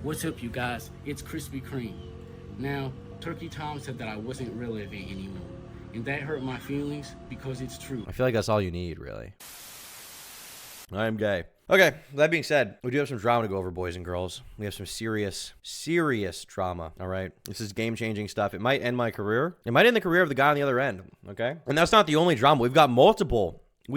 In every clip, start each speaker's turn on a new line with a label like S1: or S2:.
S1: What's up, you guys? It's Krispy Kreme. Now, Turkey Tom said that I wasn't relevant anymore, and that hurt my feelings because it's true.
S2: I feel like that's all you need, really. I am gay. Okay, that being said, we do have some drama to go over, boys and girls. We have some serious drama, all right? This is game-changing stuff. It might end my career. It might end the career of the guy on the other end, okay? And that's not the only drama. We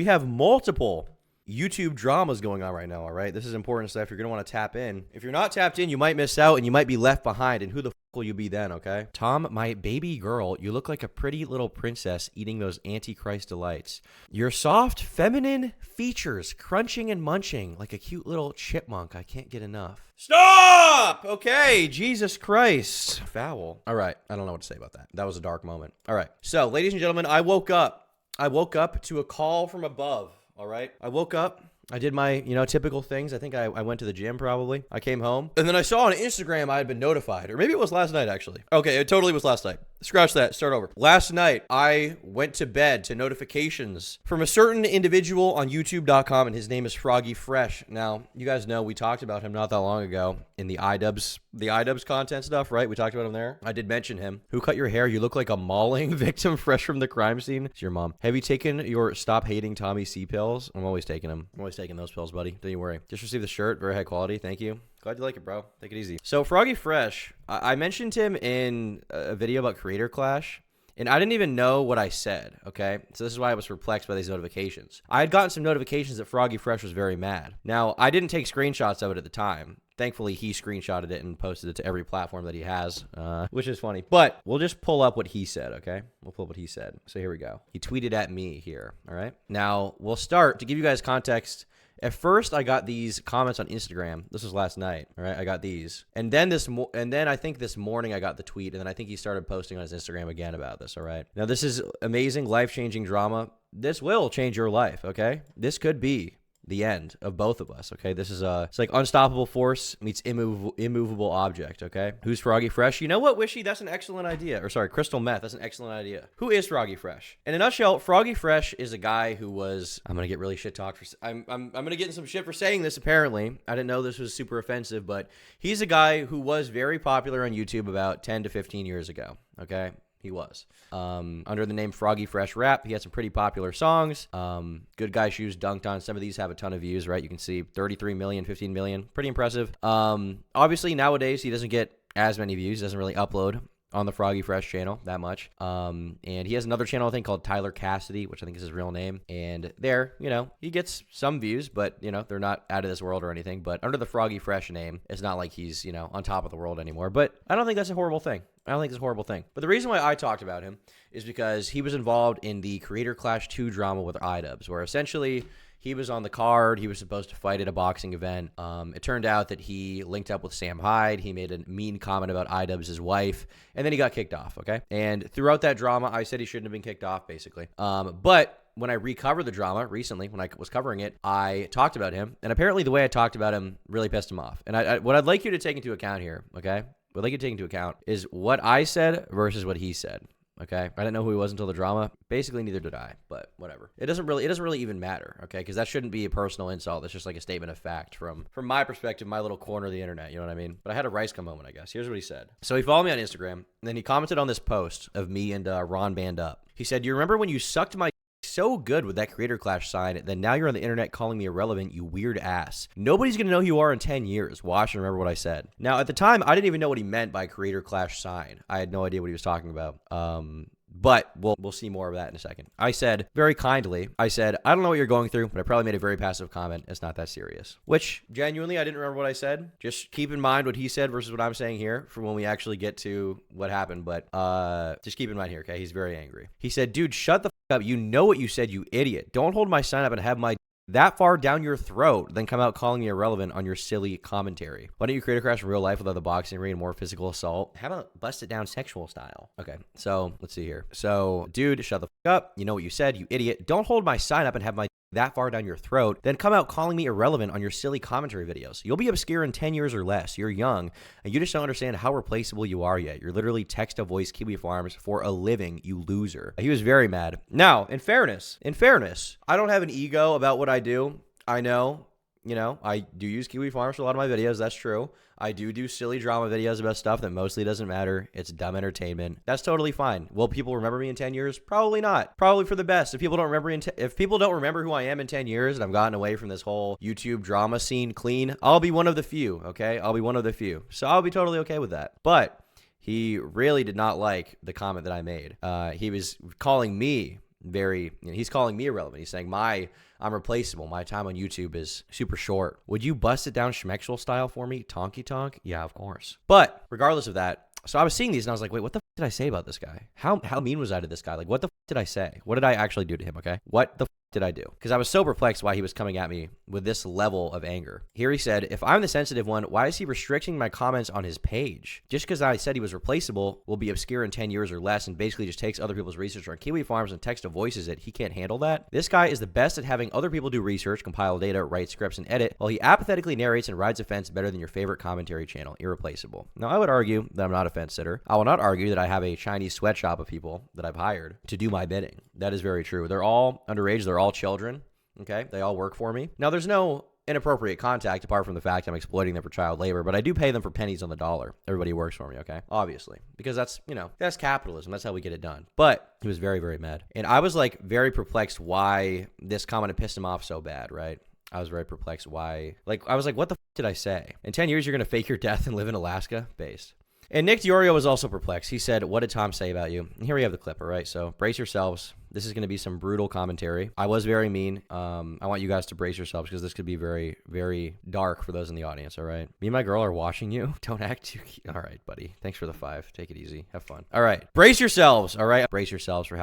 S2: have multiple YouTube dramas going on right now, all right? This is important stuff. You're going to want to tap in. If you're not tapped in, you might miss out and you might be left behind. And who the will you be then, okay? Tom, my baby girl, you look like a pretty little princess eating those Antichrist delights. Your soft, feminine features, crunching and munching like a cute little chipmunk. I can't get enough. Stop! Okay, Jesus Christ. Foul. All right, I don't know what to say about that. That was a dark moment. All right, so, ladies and gentlemen, I woke up to a call from above, all right? I woke up. I did my, typical things. I think I went to the gym probably. I came home. And then I saw on Instagram I had been notified. Or maybe it was last night, actually. Okay, it totally was last night. Scratch that. Start over. Last night, I went to bed to notifications from a certain individual on YouTube.com, and his name is Froggy Fresh. Now, you guys know we talked about him not that long ago in the iDubbbz content stuff, right? We talked about him there. I did mention him. Who cut your hair? You look like a mauling victim fresh from the crime scene. It's your mom. Have you taken your Stop Hating Tommy C pills? I'm always taking them. I'm always taking those pills, buddy. Don't you worry. Just received the shirt. Very high quality. Thank you. Glad you like it, bro. Take it easy. So Froggy Fresh, I mentioned him in a video about Creator Clash, and I didn't even know what I said, okay? So this is why I was perplexed by these notifications. I had gotten some notifications that Froggy Fresh was very mad. Now, I didn't take screenshots of it at the time. Thankfully, he screenshotted it and posted it to every platform that he has, which is funny. But we'll just pull up what he said, okay? We'll pull up what he said. So here we go. He tweeted at me here, all right? Now, we'll start. To give you guys context, at first, I got these comments on Instagram. This was last night, all right? I got these. And then I think this morning I got the tweet, and then I think he started posting on his Instagram again about this, all right? Now, this is amazing, life-changing drama. This will change your life, okay? This could be the end of both of us, okay? This is it's like unstoppable force meets immovable object, okay? Who's Froggy Fresh? You know what, Wishy? That's an excellent idea. Or sorry, Crystal Meth. That's an excellent idea. Who is Froggy Fresh? In a nutshell, Froggy Fresh is a guy who was, I'm gonna get really shit talked for, I'm gonna get in some shit for saying this, apparently. I didn't know this was super offensive, but he's a guy who was very popular on YouTube about 10 to 15 years ago, okay? He was. Under the name Froggy Fresh Rap, he had some pretty popular songs. Good Guy Shoes dunked on. Some of these have a ton of views, right? You can see 33 million, 15 million. Pretty impressive. Obviously, nowadays, he doesn't get as many views. He doesn't really upload on the Froggy Fresh channel that much. And he has another channel, I think, called Tyler Cassidy, which I think is his real name. And there, he gets some views, but, they're not out of this world or anything. But under the Froggy Fresh name, it's not like he's, on top of the world anymore. But I don't think that's a horrible thing. But the reason why I talked about him is because he was involved in the Creator Clash 2 drama with iDubbbz, where essentially he was on the card. He was supposed to fight at a boxing event. It turned out that he linked up with Sam Hyde. He made a mean comment about iDubbbz' wife, and then he got kicked off, okay? And throughout that drama, I said he shouldn't have been kicked off, basically. But when I recovered the drama recently, when I was covering it, I talked about him, and apparently the way I talked about him really pissed him off. And what I'd like you to take into account here, okay? What I'd like you to take into account is what I said versus what he said. Okay, I didn't know who he was until the drama. Basically, neither did I, but whatever. It doesn't really even matter, okay? Because that shouldn't be a personal insult. That's just like a statement of fact from my perspective, my little corner of the internet. You know what I mean? But I had a rice come moment, I guess. Here's what he said. So he followed me on Instagram, and then he commented on this post of me and Ron Band Up. He said, "Do you remember when you sucked my so good with that Creator Clash sign, then now you're on the internet calling me irrelevant, you weird ass. Nobody's going to know who you are in 10 years. Watch and remember what I said." Now, at the time, I didn't even know what he meant by Creator Clash sign. I had no idea what he was talking about. But we'll see more of that in a second. I said, very kindly, I don't know what you're going through, but I probably made a very passive comment. It's not that serious. Which, genuinely, I didn't remember what I said. Just keep in mind what he said versus what I'm saying here for when we actually get to what happened. But just keep in mind here, okay? He's very angry. He said, "Dude, shut the f*** up. You know what you said, you idiot. Don't hold my sign up and have my that far down your throat, then come out calling me irrelevant on your silly commentary. Why don't you create a crash in real life without the boxing ring and more physical assault? How about bust it down sexual style?" Okay, so let's see here. So, dude, shut the f*** up. You know what you said, you idiot. Don't hold my sign up and have my that far down your throat, then come out calling me irrelevant on your silly commentary videos. You'll be obscure in 10 years or less. You're young, and you just don't understand how replaceable you are yet. You're literally text-to-voice Kiwi Farms for a living, you loser. He was very mad. Now, in fairness, I don't have an ego about what I do. I know You know, I do use Kiwi Farms for a lot of my videos. That's true. I do silly drama videos about stuff that mostly doesn't matter. It's dumb entertainment. That's totally fine. Will people remember me in 10 years? Probably not. Probably for the best. If people don't remember who I am in 10 years and I've gotten away from this whole YouTube drama scene clean, I'll be one of the few, okay? I'll be one of the few. So I'll be totally okay with that. But he really did not like the comment that I made. He was calling me he's calling me irrelevant. He's saying I'm replaceable. My time on YouTube is super short. Would you bust it down schmexual style for me? Tonky tonk? Yeah, of course. But regardless of that, so I was seeing these and I was like, wait, what the did I say about this guy? How mean was I to this guy? Like, what the did I say? What did I actually do to him, okay? What the did I do? Because I was so perplexed why he was coming at me with this level of anger. Here he said, if I'm the sensitive one, why is he restricting my comments on his page? Just because I said he was replaceable, will be obscure in 10 years or less, and basically just takes other people's research on Kiwi Farms and text to voices it. He can't handle that. This guy is the best at having other people do research, compile data, write scripts, and edit, while he apathetically narrates and rides a fence better than your favorite commentary channel. Irreplaceable. Now, I would argue that I'm not a fence sitter. I will not argue that I have a Chinese sweatshop of people that I've hired to do my bidding. That is very true. They're all underage. They're all children. Okay, they all work for me. Now, there's no inappropriate contact apart from the fact I'm exploiting them for child labor, but I do pay them for pennies on the dollar. Everybody works for me, okay? Obviously, because that's capitalism. That's how we get it done. But he was very, very mad. And I was like very perplexed why this comment had pissed him off so bad, right? I was very perplexed why. Like, I was like, what the did I say? In 10 years, you're going to fake your death and live in Alaska? Based. And Nick Diorio was also perplexed. He said, what did Tom say about you? And here we have the clip, all right? So brace yourselves. This is going to be some brutal commentary. I was very mean. I want you guys to brace yourselves because this could be very, very dark for those in the audience, all right? Me and my girl are watching you. Don't act too cute. All right, buddy. Thanks for the 5. Take it easy. Have fun. All right. Brace yourselves, all right? Brace yourselves for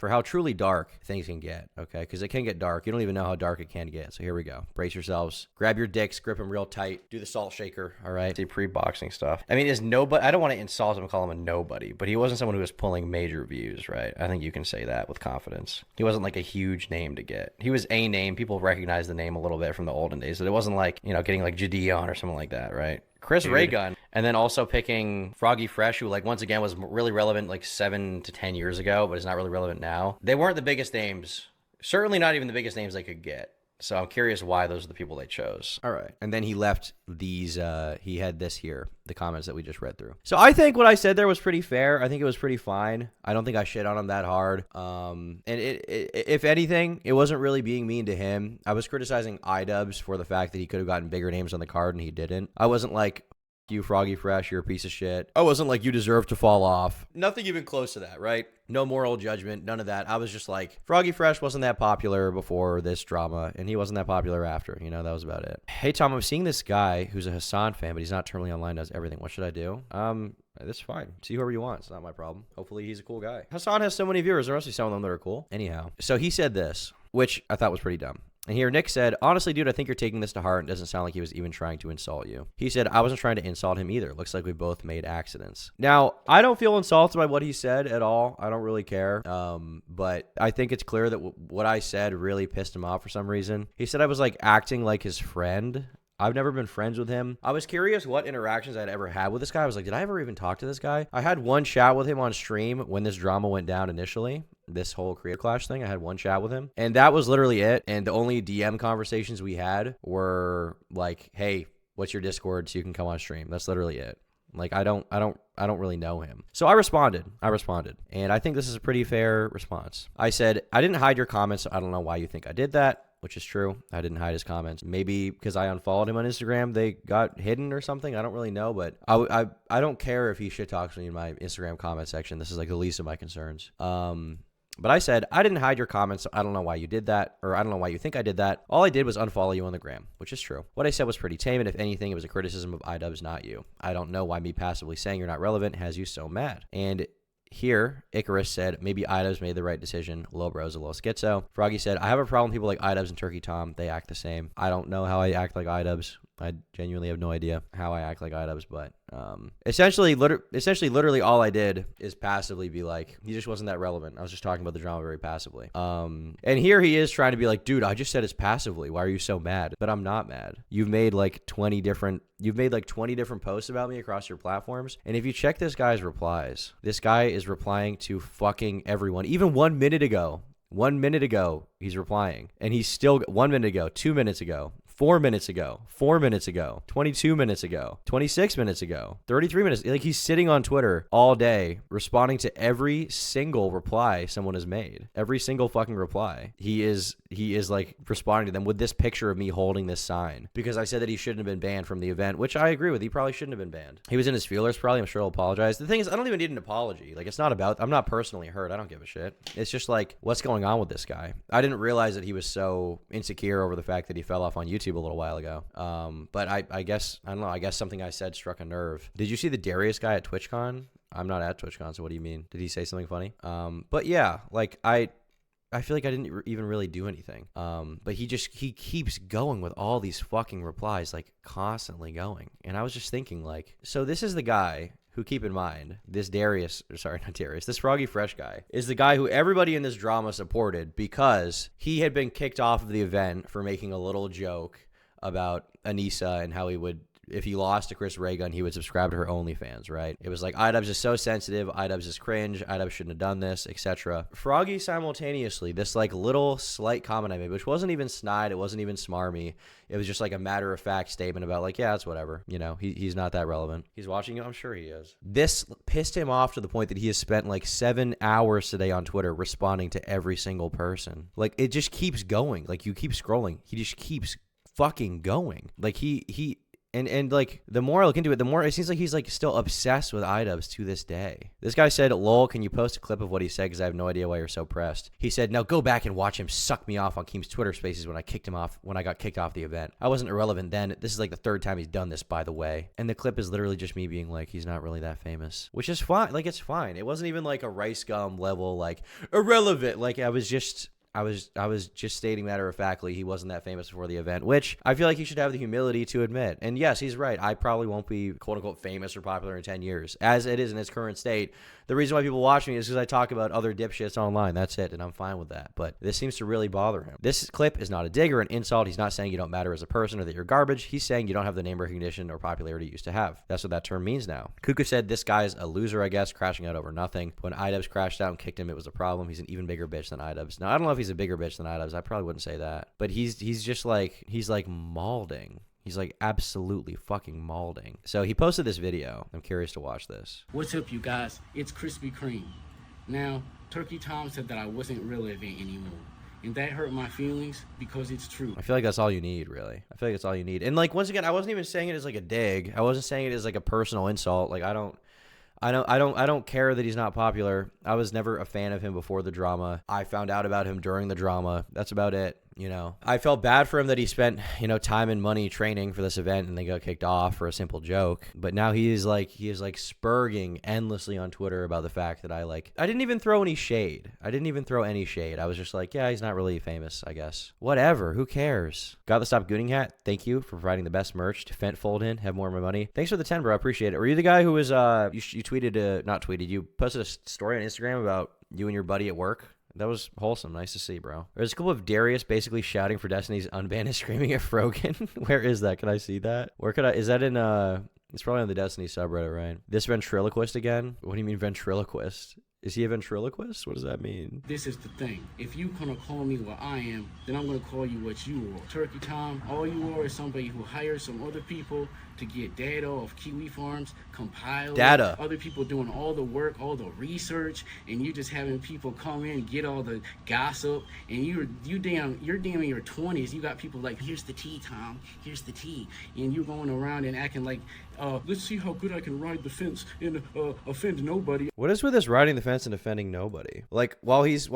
S2: how truly dark things can get, okay? Because it can get dark. You don't even know how dark it can get. So here we go. Brace yourselves. Grab your dicks. Grip them real tight. Do the salt shaker, all right? See pre-boxing stuff. I mean, I don't want to insult him and call him a nobody, but he wasn't someone who was pulling major views, right? I think you can say that with confidence. He wasn't like a huge name to get. He was a name. People recognize the name a little bit from the olden days. But it wasn't like, getting like Jadion or something like that, right? Chris Raygun, and then also picking Froggy Fresh, who, like, once again was really relevant like 7 to 10 years ago, but is not really relevant now. They weren't the biggest names, certainly not even the biggest names they could get. So I'm curious why those are the people they chose. All right. And then he left these, he had this here, the comments that we just read through. So I think what I said there was pretty fair. I think it was pretty fine. I don't think I shit on him that hard. And if anything, it wasn't really being mean to him. I was criticizing iDubbbz for the fact that he could have gotten bigger names on the card and he didn't. I wasn't like, you Froggy Fresh, you're a piece of shit. I wasn't like, you deserve to fall off. Nothing even close to that, right? No moral judgment, none of that. I was just like, Froggy Fresh wasn't that popular before this drama, and he wasn't that popular after. That was about it. Hey, Tom, I'm seeing this guy who's a Hassan fan, but he's not terminally online, does everything. What should I do? That's fine. See whoever you want. It's not my problem. Hopefully he's a cool guy. Hassan has so many viewers. There must be some of them that are cool. Anyhow, so he said this, which I thought was pretty dumb. And here Nick said, honestly, dude, I think you're taking this to heart. It doesn't sound like he was even trying to insult you. He said, I wasn't trying to insult him either. Looks like we both made accidents. Now, I don't feel insulted by what he said at all. I don't really care. But I think it's clear that what I said really pissed him off for some reason. He said I was like acting like his friend. I've never been friends with him. I was curious what interactions I'd ever had with this guy. I was like, did I ever even talk to this guy? I had one chat with him on stream when this drama went down initially. This whole Creator Clash thing, I had one chat with him, and that was literally it. And the only DM conversations we had were like, "Hey, what's your Discord so you can come on stream?" That's literally it. Like, I don't really know him. So I responded, and I think this is a pretty fair response. I said, I didn't hide your comments, so I don't know why you think I did that. Which is true. I didn't hide his comments. Maybe because I unfollowed him on Instagram, they got hidden or something. I don't really know, but I don't care if he shit talks me in my Instagram comment section. This is like the least of my concerns. But I said, I didn't hide your comments, so I don't know why you did that, or I don't know why you think I did that. All I did was unfollow you on the gram, which is true. What I said was pretty tame, and if anything, it was a criticism of iDubbbz, not you. I don't know why me passively saying you're not relevant has you so mad. And here, Icarus said, maybe iDubbbz made the right decision. Low bro's a little schizo. Froggy said, I have a problem with people like iDubbbz and Turkey Tom. They act the same. I don't know how I act like iDubbbz. I genuinely have no idea how I act like iDubbbz, but essentially, literally all I did is passively be like, he just wasn't that relevant. I was just talking about the drama very passively. And here he is trying to be like, dude, I just said it's passively. Why are you so mad? But I'm not mad. You've made like 20 different posts about me across your platforms. And if you check this guy's replies, this guy is replying to fucking everyone. Even 1 minute ago, he's replying. And he's still 1 minute ago, 2 minutes ago, 4 minutes ago, 4 minutes ago, 22 minutes ago, 26 minutes ago, 33 minutes. Like, he's sitting on Twitter all day responding to every single reply someone has made. Every single fucking reply. He is like responding to them with this picture of me holding this sign because I said that he shouldn't have been banned from the event, which I agree with. He probably shouldn't have been banned. He was in his feelers probably. I'm sure he'll apologize. The thing is, I don't even need an apology. Like, it's not about, I'm not personally hurt. I don't give a shit. It's just like, what's going on with this guy? I didn't realize that he was so insecure over the fact that he fell off on YouTube a little while ago. But I guess, I don't know, I guess something I said struck a nerve. Did you see the Darius guy at TwitchCon? I'm not at TwitchCon, so what do you mean? Did he say something funny? But yeah, like I feel like I didn't even really do anything. But he keeps going with all these fucking replies, like constantly going. And I was just thinking, like, so this is the guy who, keep in mind, this this Froggy Fresh guy is the guy who everybody in this drama supported because he had been kicked off of the event for making a little joke about Anissa and how he would, if he lost to Chris Raygun, he would subscribe to her OnlyFans, right? It was like, iDubbbz is so sensitive, iDubbbz is cringe, iDubbbz shouldn't have done this, etc. Froggy simultaneously, this like little slight comment I made, which wasn't even snide, it wasn't even smarmy. It was just like a matter-of-fact statement about like, yeah, it's whatever. You know, he's not that relevant. He's watching you? I'm sure he is. This pissed him off to the point that he has spent like 7 hours today on Twitter responding to every single person. Like, it just keeps going. Like, you keep scrolling. He just keeps fucking going. Like, And like, the more I look into it, the more it seems like he's like still obsessed with iDubbbz to this day. This guy said, lol, can you post a clip of what he said? Because I have no idea why you're so pressed. He said, now go back and watch him suck me off on Keem's Twitter spaces when I got kicked off the event. I wasn't irrelevant then. This is like the 3rd time he's done this, by the way. And the clip is literally just me being like, he's not really that famous. Which is fine. Like, it's fine. It wasn't even like a rice gum level, like, irrelevant. Like, I was just stating matter-of-factly he wasn't that famous before the event, which I feel like he should have the humility to admit. And yes, he's right. I probably won't be quote-unquote famous or popular in 10 years, as it is in its current state. The reason why people watch me is because I talk about other dipshits online. That's it, and I'm fine with that. But this seems to really bother him. This clip is not a dig or an insult. He's not saying you don't matter as a person or that you're garbage. He's saying you don't have the name recognition or popularity you used to have. That's what that term means now. Kuka said this guy's a loser, I guess, crashing out over nothing. When iDubbbz crashed out and kicked him, it was a problem. He's an even bigger bitch than iDubbbz. Now, I don't know if he's a bigger bitch than iDubbbz. I probably wouldn't say that. But he's just like, he's like maulding. He's like absolutely fucking maulding. So he posted this video. I'm curious to watch this.
S1: What's up, you guys? It's Krispy Kreme. Now, Turkey Tom said that I wasn't relevant anymore. And that hurt my feelings because it's true.
S2: I feel like that's all you need, really. I feel like it's all you need. And like, once again, I wasn't even saying it as like a dig. I wasn't saying it as like a personal insult. Like, I don't care that he's not popular. I was never a fan of him before the drama. I found out about him during the drama. That's about it. You know, I felt bad for him that he spent, you know, time and money training for this event and they got kicked off for a simple joke. But now he is like spurging endlessly on Twitter about the fact that I didn't even throw any shade. I didn't even throw any shade. I was just like, yeah, he's not really famous, I guess. Whatever. Who cares? Got the Stop Gooning hat. Thank you for providing the best merch to Fent Fold in. Have more of my money. Thanks for the 10, bro. I appreciate it. Were you the guy who was, you tweeted, not tweeted, you posted a story on Instagram about you and your buddy at work? That was wholesome. Nice to see, bro. There's a couple of Darius basically shouting for Destiny's unban and screaming at Frogan. Where is that? Can I see that? Where could I? Is that in, it's probably on the Destiny subreddit, right? This ventriloquist again? What do you mean ventriloquist? Is he a ventriloquist? What does that mean?
S1: This is the thing. If you gonna call me what I am, then I'm gonna call you what you are. Turkey Tom, all you are is somebody who hires some other people to get data off Kiwi farms, compile
S2: data.
S1: Other people doing all the work, all the research, and you just having people come in, get all the gossip, and you're damn in your 20s. You got people like, here's the tea, Tom, here's the tea, and you're going around and acting like, let's see how good I can ride the fence and offend nobody.
S2: What is with this riding the fence and offending nobody? Like, while he's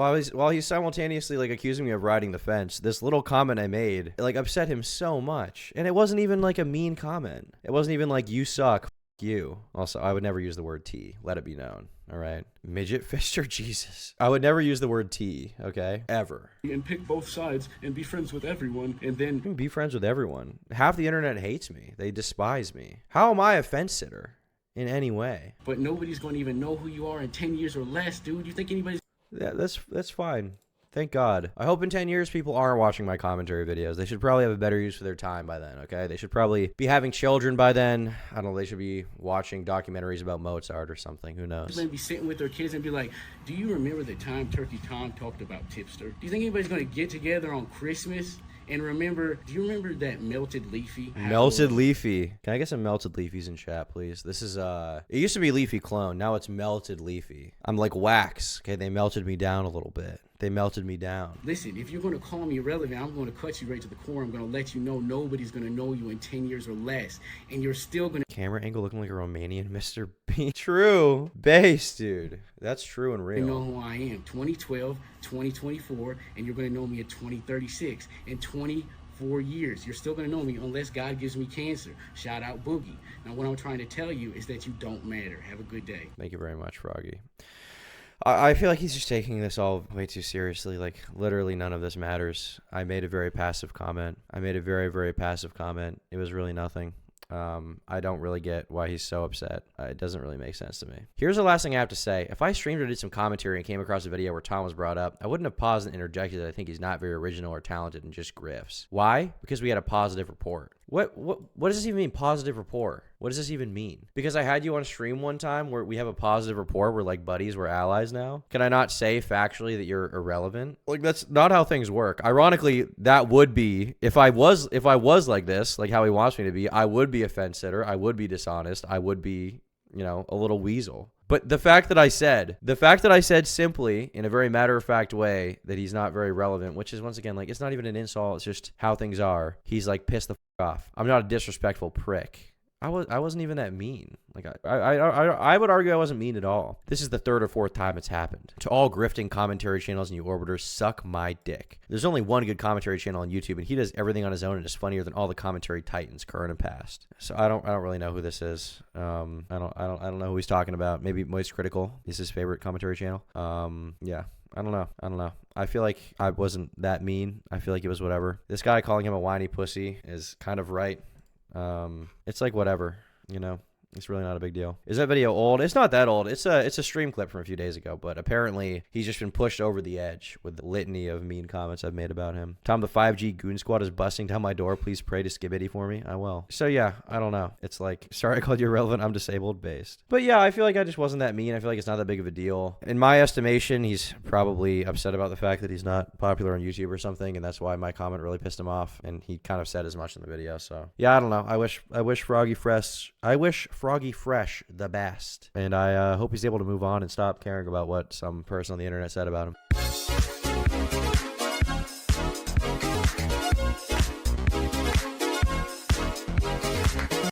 S2: simultaneously like accusing me of riding the fence, this little comment I made like upset him so much, and it wasn't even like a mean comment. It wasn't even like, you suck, you. Also, I would never use the word T. Let it be known. All right. Midget fister, Jesus. I would never use the word T, okay? Ever.
S1: And pick both sides and be friends with everyone, and then
S2: be friends with everyone. Half the internet hates me. They despise me. How am I a fence sitter in any way?
S1: But nobody's going to even know who you are in 10 years or less, dude. You think anybody's...
S2: Yeah, that's fine. Thank God. I hope in 10 years people aren't watching my commentary videos. They should probably have a better use for their time by then, okay? They should probably be having children by then. I don't know, they should be watching documentaries about Mozart or something. Who knows?
S1: They're going to be sitting with their kids and be like, do you remember the time Turkey Tom talked about Tipster? Do you think anybody's going to get together on Christmas And remember, do you remember that melted leafy?
S2: Melted leafy. Can I get some melted leafies in chat, please? This is it used to be leafy clone. Now it's melted leafy. I'm like wax. Okay, they melted me down a little bit. They melted me down.
S1: Listen, if you're going to call me irrelevant, I'm going to cut you right to the core. I'm going to let you know nobody's going to know you in 10 years or less. And you're still going to...
S2: Camera angle looking like a Romanian Mr. B. True. Base, dude. That's true and real.
S1: You know who I am. 2012, 2024, and you're going to know me at 2036. In 24 years, you're still going to know me unless God gives me cancer. Shout out Boogie. Now, what I'm trying to tell you is that you don't matter. Have a good day.
S2: Thank you very much, Froggy. I feel like he's just taking this all way too seriously. Like, literally none of this matters. I made a very passive comment. Very passive comment. It was really nothing. I don't really get why he's so upset. It doesn't really make sense to me. Here's the last thing I have to say. If I streamed or did some commentary and came across a video where Tom was brought up, I wouldn't have paused and interjected that I think he's not very original or talented and just grifts. Why? Because we had a positive report. What does this even mean, positive rapport? What does this even mean? Because I had you on stream one time where we have a positive rapport, we're like buddies, we're allies now. Can I not say factually that you're irrelevant? Like, that's not how things work. Ironically, that would be, if I was like this, like how he wants me to be, I would be a fence sitter, I would be dishonest, I would be, you know, a little weasel. But the fact that I said simply in a very matter-of-fact way that he's not very relevant, which is, once again, like, it's not even an insult, it's just how things are. He's like, pissed the f off. I'm not a disrespectful prick. I wasn't even that mean. Like, I would argue I wasn't mean at all. This is the third or fourth time it's happened. To all grifting commentary channels and you orbiters, suck my dick. There's only one good commentary channel on YouTube, and he does everything on his own and is funnier than all the commentary titans, current and past. So I don't really know who this is. I don't know who he's talking about. Maybe Moist Critical is his favorite commentary channel. Yeah. I don't know. I feel like I wasn't that mean. I feel like it was whatever. This guy calling him a whiny pussy is kind of right. It's like whatever, you know. It's really not a big deal. Is that video old? It's not that old. It's a stream clip from a few days ago, but apparently he's just been pushed over the edge with the litany of mean comments I've made about him. Tom, the 5G goon squad is busting down my door. Please pray to Skibidi for me. I will. So yeah, I don't know. It's like, sorry I called you irrelevant. I'm disabled based. But yeah, I feel like I just wasn't that mean. I feel like it's not that big of a deal. In my estimation, he's probably upset about the fact that he's not popular on YouTube or something, and that's why my comment really pissed him off, and he kind of said as much in the video. So yeah, I don't know. I wish Froggy Fresh the best, and I hope he's able to move on and stop caring about what some person on the internet said about him.